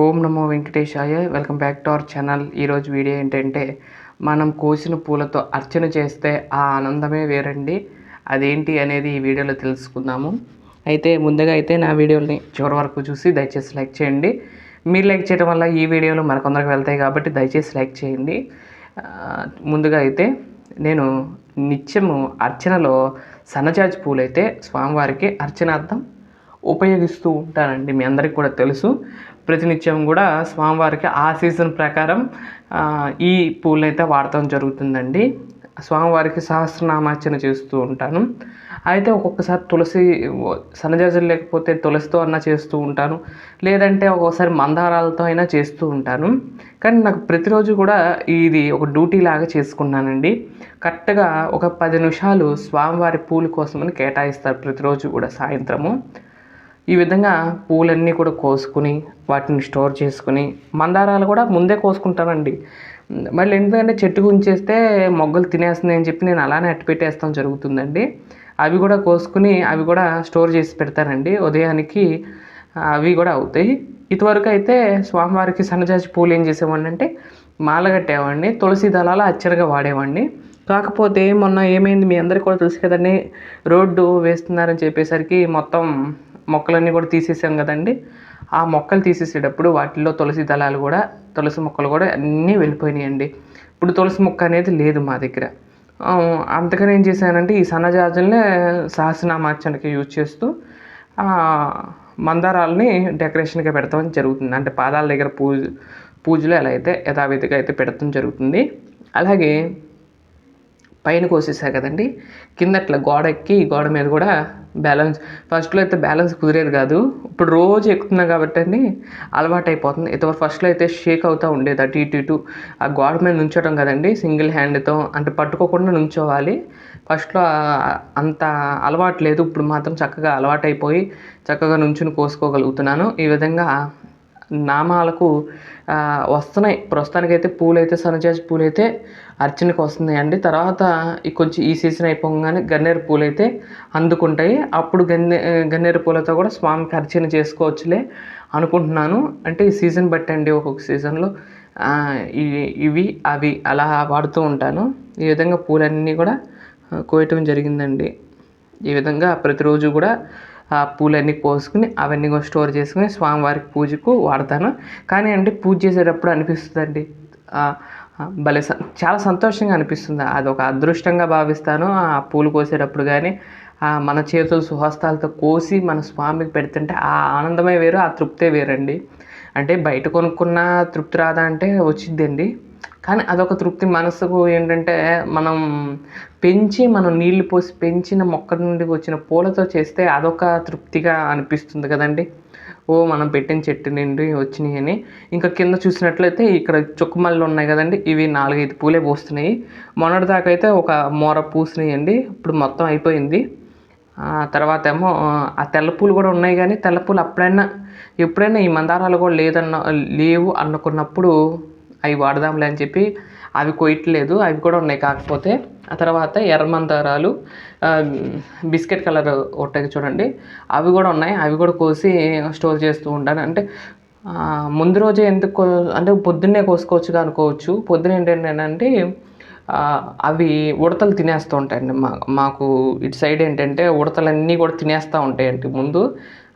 Om Namo Venkatesaya. Welcome back to our channel. ఈరోజు video ఏంటంటే, మనం కోసిన పూలతో అర్చన చేస్తే ఆ ఆనందమే వేరండి. అదేంటి అనేది ఈ వీడియోలో తెలుసుకుందాము. అయితే ముందుగా నా వీడియోని చివరి వరకు చూసి దయచేసి లైక్ చేయండి. మీరు లైక్ చేయడం వల్ల ఈ వీడియోలు మరికొందరికి వెళ్తాయి కాబట్టి దయచేసి లైక్ చేయండి. ముందుగా నేను నిత్యము అర్చనలో సన్నజాజి పూలైతే స్వామివారికి అర్చనార్థం ఉపయోగిస్తూ ఉంటానండి. మీ అందరికీ కూడా తెలుసు. ప్రతినిత్యం కూడా స్వామివారికి ఆ సీజన్ ప్రకారం ఈ పూలనైతే వాడటం జరుగుతుందండి. స్వామివారికి సహస్రనామార్చన చేస్తూ ఉంటాను. అయితే ఒక్కొక్కసారి తులసి సన్నజాజులు లేకపోతే తులసితో అన్నా చేస్తూ ఉంటాను, లేదంటే ఒక్కొక్కసారి మందారాలతో అయినా చేస్తూ ఉంటాను. కానీ నాకు ప్రతిరోజు కూడా ఇది ఒక డ్యూటీ లాగా చేసుకున్నానండి. కరెక్ట్గా ఒక 10 నిమిషాలు స్వామివారి పూల కోసమని కేటాయిస్తారు ప్రతిరోజు కూడా సాయంత్రము. ఈ విధంగా పూలన్నీ కూడా కోసుకుని వాటిని స్టోర్ చేసుకుని, మందారాలు కూడా ముందే కోసుకుంటానండి. మళ్ళీ ఎందుకంటే చెట్టుకు ఉంచేస్తే మొగ్గలు తినేస్తున్నాయి అని చెప్పి నేను అలానే అట్టి పెట్టేస్తాం జరుగుతుందండి. అవి కూడా కోసుకుని అవి కూడా స్టోర్ చేసి పెడతానండి. ఉదయానికి అవి కూడా అవుతాయి. ఇదివరకు అయితే స్వామివారికి సన్నజాజి పూలు ఏం చేసేవాడిని అంటే మాల కట్టేవాడిని, తులసి దళాలు అచ్చరగా వాడేవాడిని. కాకపోతే మొన్న ఏమైంది మీ అందరికీ కూడా తెలుసు కదండి, రోడ్డు వేస్తున్నారని చెప్పేసరికి మొత్తం మొక్కలన్నీ కూడా తీసేసాం కదండి. ఆ మొక్కలు తీసేసేటప్పుడు వాటిల్లో తులసి దళాలు కూడా, తులసి మొక్కలు కూడా అన్నీ వెళ్ళిపోయినాయండి. ఇప్పుడు తులసి మొక్క అనేది లేదు మా దగ్గర. అందుకని ఏం చేశానంటే ఈ సన్నజాజుల్నే సహస్రనామార్చనకి యూజ్ చేస్తూ మందారాలని డెకరేషన్గా పెడతాం జరుగుతుంది. అంటే పాదాల దగ్గర పూజలు ఎలా అయితే యథావిధిగా అయితే పెడతాం జరుగుతుంది. అలాగే పైన కోసేసా కదండి, కింద ఇట్లా గోడ ఎక్కి గోడ మీద కూడా బ్యాలెన్స్, ఫస్ట్లో అయితే బ్యాలెన్స్ కుదిరేది కాదు. ఇప్పుడు రోజు ఎక్కుతున్నా కాబట్టి అండి అలవాటు అయిపోతుంది. ఇంతవరకు ఫస్ట్లో అయితే షేక్ అవుతూ ఉండేది అటు ఇటు ఇటు. ఆ గోడ మీద నుంచోవడం కదండి, సింగిల్ హ్యాండ్తో అంటే పట్టుకోకుండా నుంచోవాలి. ఫస్ట్లో అంత అలవాటు లేదు. ఇప్పుడు మాత్రం చక్కగా అలవాటు అయిపోయి చక్కగా నుంచుని కోసుకోగలుగుతున్నాను. ఈ విధంగా నామాలకు వస్తున్నాయి. ప్రస్తుతానికైతే పూలైతే సన్నజాజి పూలైతే అర్చనకు వస్తున్నాయండి. తర్వాత కొంచెం ఈ సీజన్ అయిపోగానే గన్నేరు పూలైతే అందుకుంటాయి. అప్పుడు గన్నేరు పూలతో కూడా స్వామికి అర్చన చేసుకోవచ్చులే అనుకుంటున్నాను. అంటే ఈ సీజన్ బట్టి అండి, ఒక్కొక్క సీజన్లో ఇవి అవి అలా వాడుతూ ఉంటాను. ఈ విధంగా పూలన్నీ కూడా కోయటం జరిగిందండి. ఈ విధంగా ప్రతిరోజు కూడా ఆ పూలన్నీ కోసుకుని అవన్నీ కూడా స్టోర్ చేసుకుని స్వామివారికి పూజకు వాడతాను. కానీ అంటే పూజ చేసేటప్పుడు అనిపిస్తుందండి, భలే చాలా సంతోషంగా అనిపిస్తుంది. అదొక అదృష్టంగా భావిస్తాను. ఆ పూలు కోసేటప్పుడు కానీ మన చేతులు సుహస్తాలతో కోసి మన స్వామికి పెడుతుంటే ఆ ఆనందమే వేరు, ఆ తృప్తే వేరండి. అంటే బయట కొనుక్కున్న తృప్తి రాదా అంటే వచ్చిద్దండి. కానీ అదొక తృప్తి. మనసుకు ఏంటంటే మనం నీళ్లు పోసి పెంచిన మొక్క నుండి వచ్చిన పూలతో చేస్తే అదొక తృప్తిగా అనిపిస్తుంది కదండి. మనం పెట్టిన చెట్టు నుండి వచ్చినాయి అని. ఇంకా కింద చూసినట్లయితే ఇక్కడ చుక్కమల్లు ఉన్నాయి కదండి, ఇవి 4-5 పూలే పూస్తున్నాయి. మొన్నటి దాకా అయితే ఒక మోర పూసినాయండి, ఇప్పుడు మొత్తం అయిపోయింది. తర్వాత ఏమో ఆ తెల్ల పూలు కూడా ఉన్నాయి. కానీ తెల్ల పూలు ఎప్పుడైనా ఈ మందారాలు కూడా లేవు అనుకున్నప్పుడు అవి వాడదాంలే అని చెప్పి అవి కొయ్యట్లేదు. అవి కూడా ఉన్నాయి. కాకపోతే ఆ తర్వాత ఎర్ర మందారాలు బిస్కెట్ కలర్ ఉంటాయి చూడండి, అవి కూడా ఉన్నాయి. అవి కూడా కోసి స్టోర్ చేస్తూ ఉంటాను. అంటే ముందు రోజే ఎందుకు అంటే పొద్దున్నే కోసుకోవచ్చుగా అనుకోవచ్చు. పొద్దున ఏంటంటే అవి ఉడతలు తినేస్తూ ఉంటాయండి. మాకు ఇటు సైడ్ ఏంటంటే ఉడతలన్నీ కూడా తినేస్తూ ఉంటాయండి ముందు.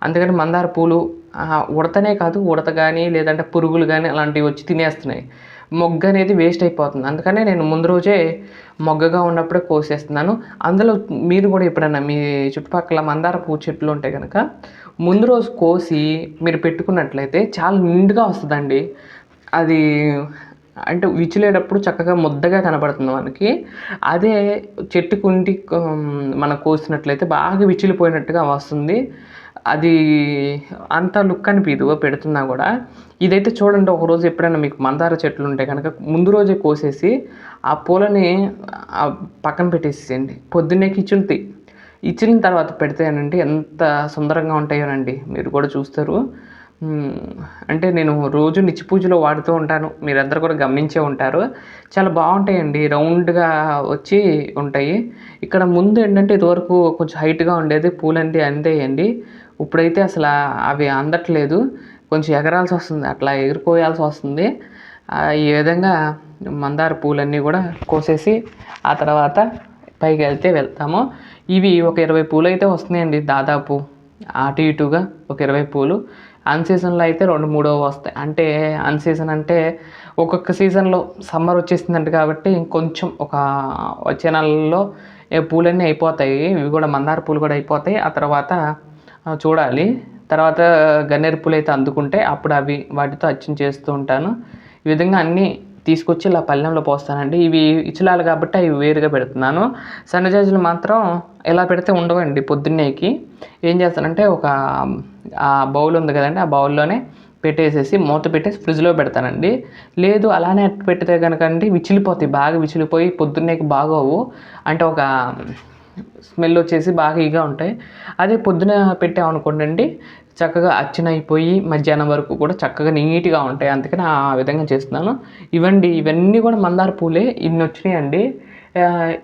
అందుకని మందార పూలు ఉడతనే కాదు, ఉడత కానీ లేదంటే పురుగులు కానీ అలాంటివి వచ్చి తినేస్తున్నాయి. మొగ్గ అనేది వేస్ట్ అయిపోతుంది. అందుకనే నేను ముందు రోజే మొగ్గగా ఉన్నప్పుడే కోసేస్తున్నాను. అందులో మీరు కూడా ఎప్పుడైనా మీ చుట్టుపక్కల మందార పూ చెట్లు ఉంటే కనుక ముందు రోజు కోసి మీరు పెట్టుకున్నట్లయితే చాలా నిండుగా వస్తుందండి. అది అంటే విచ్చిలేటప్పుడు చక్కగా ముద్దగా కనబడుతుంది మనకి. అదే చెట్టుకుండి మనం కోసినట్లయితే బాగా విచ్చిలిపోయినట్టుగా వస్తుంది. అది అంత లుక్ అనిపించదు పెడుతున్నా కూడా. ఇదైతే చూడండి, ఒకరోజు ఎప్పుడైనా మీకు మందార చెట్లు ఉంటే కనుక ముందు రోజే కోసేసి ఆ పూలని పక్కన పెట్టేసేయండి. పొద్దున్నే ఇచ్చిన తర్వాత పెడితేనండి ఎంత సుందరంగా ఉంటాయోనండి, మీరు కూడా చూస్తారు. అంటే నేను రోజు నిత్య పూజలో వాడుతూ ఉంటాను. మీరందరూ కూడా గమనించే ఉంటారు. చాలా బాగుంటాయండి, రౌండ్గా వచ్చి ఉంటాయి. ఇక్కడ ముందు ఏంటంటే ఇదివరకు కొంచెం హైట్గా ఉండేది పూలండి అందేయండి. ఇప్పుడైతే అసలు అవి అందట్లేదు. కొంచెం ఎగరాల్సి వస్తుంది, అట్లా ఎగిరిపోయాల్సి వస్తుంది. ఈ విధంగా మందార పూలన్నీ కూడా కోసేసి ఆ తర్వాత పైకి వెళ్తాము. ఇవి ఒక 20 పూలు అయితే వస్తున్నాయండి దాదాపు, అటు ఇటుగా ఒక 20 పూలు. అన్ సీజన్లో అయితే 2-3 వస్తాయి. అంటే అన్ సీజన్ అంటే ఒక్కొక్క సీజన్లో సమ్మర్ వచ్చేసిందంట కాబట్టి ఇంకొంచెం వచ్చే నెలల్లో పూలన్నీ అయిపోతాయి. ఇవి కూడా మందార పూలు కూడా అయిపోతాయి. ఆ తర్వాత చూడాలి. తర్వాత గన్నేరు పూలు అయితే అందుకుంటే అప్పుడు వాటితో అర్చన చేస్తూ ఉంటాను. ఈ విధంగా అన్నీ తీసుకొచ్చి ఇలా పళ్ళెంలో పోస్తానండి. ఇవి ఇచ్చలాలు కాబట్టి అవి వేరుగా పెడుతున్నాను. సన్నజాజులు మాత్రం ఎలా పెడితే ఉండవండి. పొద్దున్నేకి ఏం చేస్తానంటే ఆ బౌల్ ఉంది కదండి, ఆ బౌల్లోనే పెట్టేసేసి మూత పెట్టేసి ఫ్రిడ్జ్లో పెడతానండి. లేదు అలానే పెడితే కనుకండి విచ్చిలిపోతాయి, బాగా విచ్చిలిపోయి పొద్దున్నేకి బాగోవు. అంటే స్మెల్ వచ్చేసి బాగా ఇగా ఉంటాయి. అదే పొద్దున పెట్టామనుకోండి చక్కగా అర్చన అయిపోయి మధ్యాహ్నం వరకు కూడా చక్కగా నీట్గా ఉంటాయి. అందుకని ఆ విధంగా చేస్తున్నాను. ఇవన్నీ కూడా మందార పూలే, ఇన్ని వచ్చినాయండి.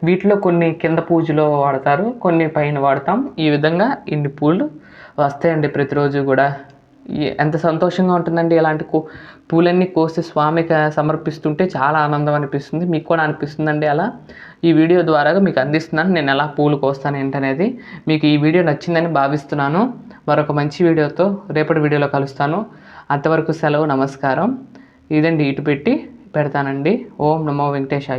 వీటిలో కొన్ని కింద పూజలో వాడతారు, కొన్ని పైన వాడతాం. ఈ విధంగా ఇన్ని పూలు వస్తాయండి ప్రతిరోజు కూడా. ఎంత సంతోషంగా ఉంటుందండి ఇలాంటి పూలన్నీ కోసి స్వామికి సమర్పిస్తుంటే చాలా ఆనందం అనిపిస్తుంది. మీకు కూడా అనిపిస్తుందండి అలా. ఈ వీడియో ద్వారా మీకు అందిస్తున్నాను నేను ఎలా పూలు కోస్తాను ఏంటనేది. మీకు ఈ వీడియో నచ్చిందని భావిస్తున్నాను. మరొక మంచి వీడియోతో రేపటి వీడియోలో కలుస్తాను. అంతవరకు సెలవు, నమస్కారం. ఇదండి, ఇటు పెడతానండి. ఓం నమో వెంకటేశాయ.